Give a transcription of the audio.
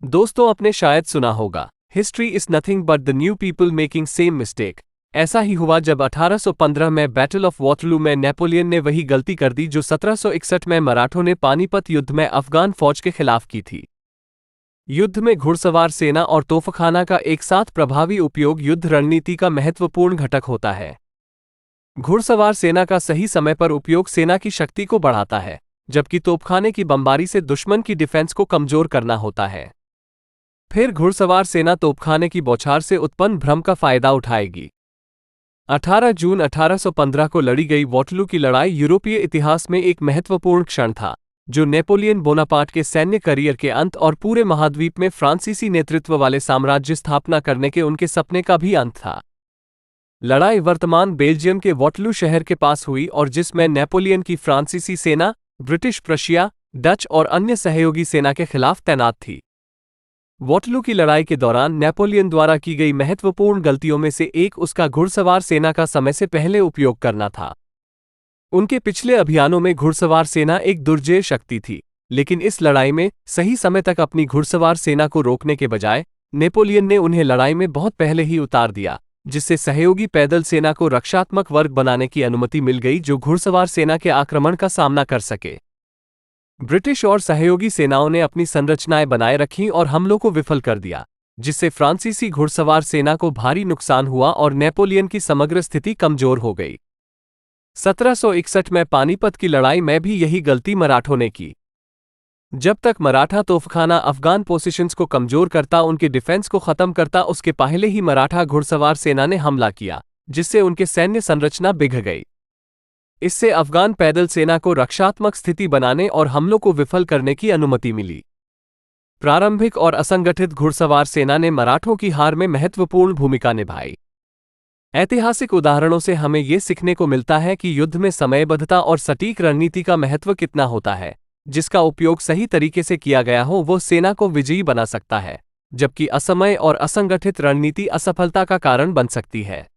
दोस्तों, आपने शायद सुना होगा, history is nothing but the new people making same mistake. ऐसा ही हुआ जब 1815 में बैटल ऑफ वॉटरलू में नेपोलियन ने वही गलती कर दी जो 1761 में मराठों ने पानीपत युद्ध में अफगान फौज के खिलाफ की थी। युद्ध में घुड़सवार सेना और तोफखाना का एक साथ प्रभावी उपयोग युद्ध रणनीति का महत्वपूर्ण घटक होता है। घुड़सवार सेना का सही समय पर उपयोग सेना की शक्ति को बढ़ाता है, जबकि तोपखाने की बमबारी से दुश्मन की डिफेंस को कमजोर करना होता है। फिर घुड़सवार सेना तोपखाने की बौछार से उत्पन्न भ्रम का फायदा उठाएगी। 18 जून 1815 को लड़ी गई वॉटरलू की लड़ाई यूरोपीय इतिहास में एक महत्वपूर्ण क्षण था, जो नेपोलियन बोनापार्ट के सैन्य करियर के अंत और पूरे महाद्वीप में फ्रांसीसी नेतृत्व वाले साम्राज्य स्थापना करने के उनके सपने का भी अंत था। लड़ाई वर्तमान बेल्जियम के वॉटरलू शहर के पास हुई और जिसमें नेपोलियन की फ्रांसीसी सेना ब्रिटिश, प्रशिया, डच और अन्य सहयोगी सेना के खिलाफ तैनात थी। वॉटरलू की लड़ाई के दौरान नेपोलियन द्वारा की गई महत्वपूर्ण गलतियों में से एक उसका घुड़सवार सेना का समय से पहले उपयोग करना था। उनके पिछले अभियानों में घुड़सवार सेना एक दुर्जेय शक्ति थी, लेकिन इस लड़ाई में सही समय तक अपनी घुड़सवार सेना को रोकने के बजाय नेपोलियन ने उन्हें लड़ाई में बहुत पहले ही उतार दिया, जिससे सहयोगी पैदल सेना को रक्षात्मक वर्ग बनाने की अनुमति मिल गई जो घुड़सवार सेना के आक्रमण का सामना कर सके। ब्रिटिश और सहयोगी सेनाओं ने अपनी संरचनाएं बनाए रखीं और हमलों को विफल कर दिया, जिससे फ्रांसीसी घुड़सवार सेना को भारी नुकसान हुआ और नेपोलियन की समग्र स्थिति कमजोर हो गई। 1761 में पानीपत की लड़ाई में भी यही गलती मराठों ने की। जब तक मराठा तोफखाना अफगान पोजीशंस को कमजोर करता, उनके डिफेंस को खत्म करता, उसके पहले ही मराठा घुड़सवार सेना ने हमला किया, जिससे उनके सैन्य संरचना बिगड़ गई। इससे अफगान पैदल सेना को रक्षात्मक स्थिति बनाने और हमलों को विफल करने की अनुमति मिली। प्रारंभिक और असंगठित घुड़सवार सेना ने मराठों की हार में महत्वपूर्ण भूमिका निभाई। ऐतिहासिक उदाहरणों से हमें यह सीखने को मिलता है कि युद्ध में समयबद्धता और सटीक रणनीति का महत्व कितना होता है। जिसका उपयोग सही तरीके से किया गया हो वो सेना को विजयी बना सकता है, जबकि असमय और असंगठित रणनीति असफलता का कारण बन सकती है।